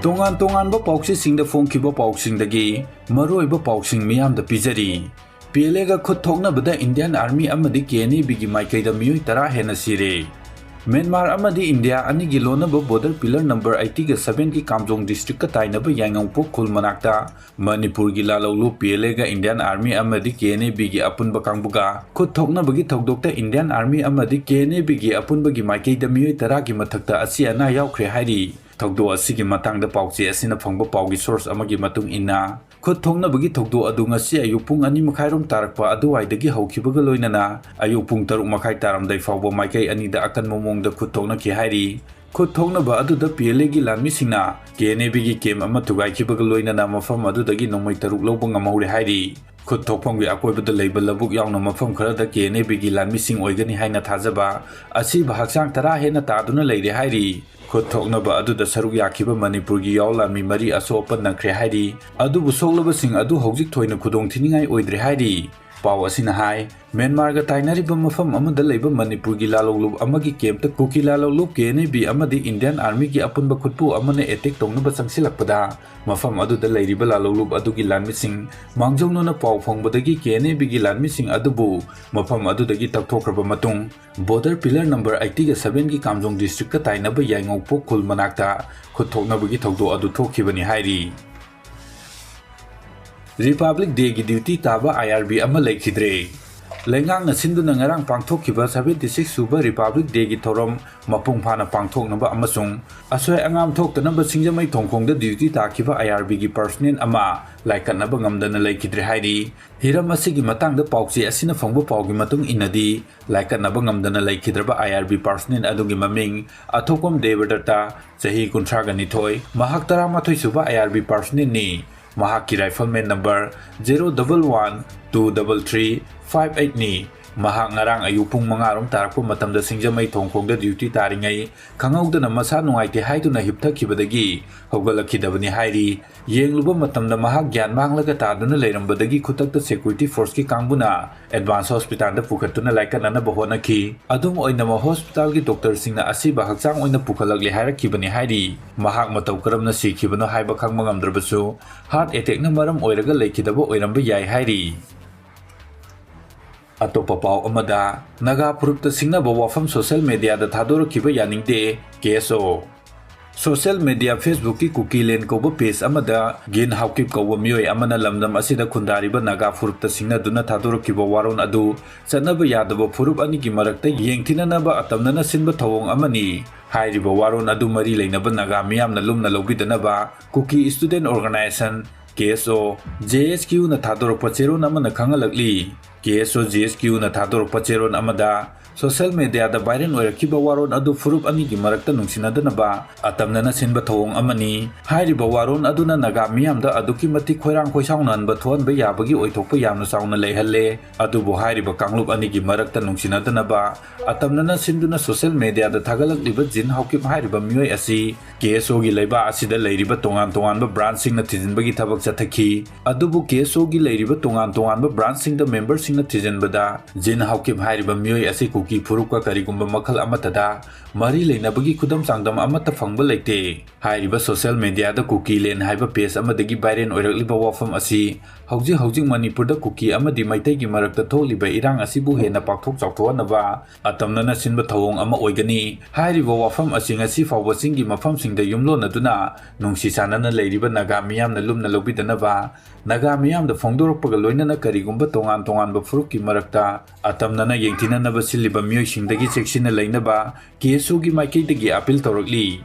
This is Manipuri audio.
Tongan pausingda phongkiba pausingdagi maroiba pausing miyamda pijari. PLA khutthoknabada Indian Army amadi KNB gi maikaida miyoi tara hena sire. Myanmar amadi India anigi lonaba border pillar number 80 ga 7 ki Kamjong district ka tainaba Yangangpok khul manakta Manipur gi lalolu PLA ga Indian Army amadi KNB gi apunba kangbuga khutthoknabagi thokdokta Indian Army amadi KNB gi apunba gi maikaida miyoi tara gi mathakta asi ana yaukre hairi. Thokdo asigi matangda pauchi asina phangba paugi source amagi matung inna khutthoknabagi thokdo adu ngasi ayuk pung 2:30 tarakpa aduwaidagi haukibaga loinana ayuk pung 3:30 taramdai fawba maikai anida akan momongda khutthokna ki hairi khutthoknaba aduda PLA gi lanmi singna KNB gi kem ama thugaikibaga loinana mafam adudagi nongmai 3 lawba ngamhore hairi khutthokpamgi akoibada leiba labuk yauna mafam kharada KNB gi lanmi sing oigani haina thajaba asi bhaksang tara hena taduna leire hairi khutthoknaba aduda saruk yakiba Manipur gi yawlami mari asopa nakhre hairi adubu soklaba sing adu hojik thoina khudong thiningai oidre hairi paw asina hai Myanmar ga tainariba mafam amada leiba Manipur gi lalolub amagi kemta Kuki lalolub KNB amadi Indian Army gi apunba khutpu amane attack tongnaba sangsilakpada mafam aduda leiriba lalolub adugi lanmising mangjongna paw phongbadagi KNB gi lanmising adubu mafam adudagi takthokraba matung border pillar number 80 ga 7 gi Kamjong district ka tainaba Yangangpok khul manakta khutthoknabagi thokdo adu thokhibani hairi Republic Day gi duty taba IRB ama lekhidre Lengang na sinduna ngarang pangthokkiba 76 suba Republic Day gi thorom mapung phana pangthoknaba amasung asoi angam thoktanaba singjamai thongkhongda duty takiba IRB gi personnel ama laikanaba ngamdana lekhidre hairi hiram asigi matangda pauchi asina phongba paugi matung inadi laikanaba ngamdana lekhidraba IRB personnel adugi maming athokom Devadatta chahi 32 mahak 13 suba IRB personnel ni Mahaki rifleman number 011-233-58 ni Mahak ngarang ayupung mangarom tarakpo matamda singjamai thongkhongda duty taringai khangawdana masa nungaite haiduna hipthakibadagi haugalakidabani hairi yengluba matamda mahak gyan manglaga taduna leirambadagi khutakta security force ki kangbuna advance hospital da pukhatuna laikanana bahonaki adum oinama hospital gi doctor singna asiba hakchang oina pukhalakle hairakibani hairi mahak matau karamna sikhibano haiba khangma ngamdrabasu heart attack na maram oiraga leikidaba oiramba yai hairi Atopa paw amada naga purupta singnaba wafam social media da thadorkiba yaningde KSO Social media Facebook ki Kuki len ko page amada gin hawkip ko mioi amana lamdam asida khundariba naga purupta singna duna thadorkiba waron adu chanaba yadaba purup ani gi marakta yengthinanaba atamnana sinba thawong amani hairiba waron adu mari leinaba naga miyamna lumna lobidanaba Kuki Student Organization KSO JSQ na thadorpa cheron amana khangalakli KSO JSQ na thadorpa cheron amada social media da viral oirakiba waron adu furup ani gi marakta nungsinadana atamnana sinba thawong amani hairiba waron aduna naga miyamda aduki mati khoirang khoisaunan ba thon ba yabagi oithokpa yamna sauna leihalle adubu hairiba kanglup ani gi marakta nungsinadana atamnana sinduna social media da thagalakliba jin hawkip hairiba miyoi asi KSO gi leiba asida leiriba tongan ba branch sing na tijinbagi thabak chathaki adubu KSO gi leiriba tongan ba branch sing da member sing na tijinbada jin hawkip hairiba miyoi asi Kuki Puruka karigumba makhal amatada mari leinabagi khudam changdam amata phangba leite hairiba social media da Kuki len haiba page amadagi viral oirakliba wafam asi hauji Manipur da Kuki amadi maitai gi marakta tholiba irang asibu hena pakthok chawthoanaba atamnana sinba thawong ama oigani hairiba wafam asi ngasi fawba singgi mafam singda yumlon aduna nungsi sanana leiriba naga miyamna lumna lobidanaba naga miyamda phongdorokpaga loinana karigumba tongan ba furukki marakta atamnana yengthinanaba siliba miyoi singdagi cheksina leinaba KSO gi maikaidagi appeal tawrakli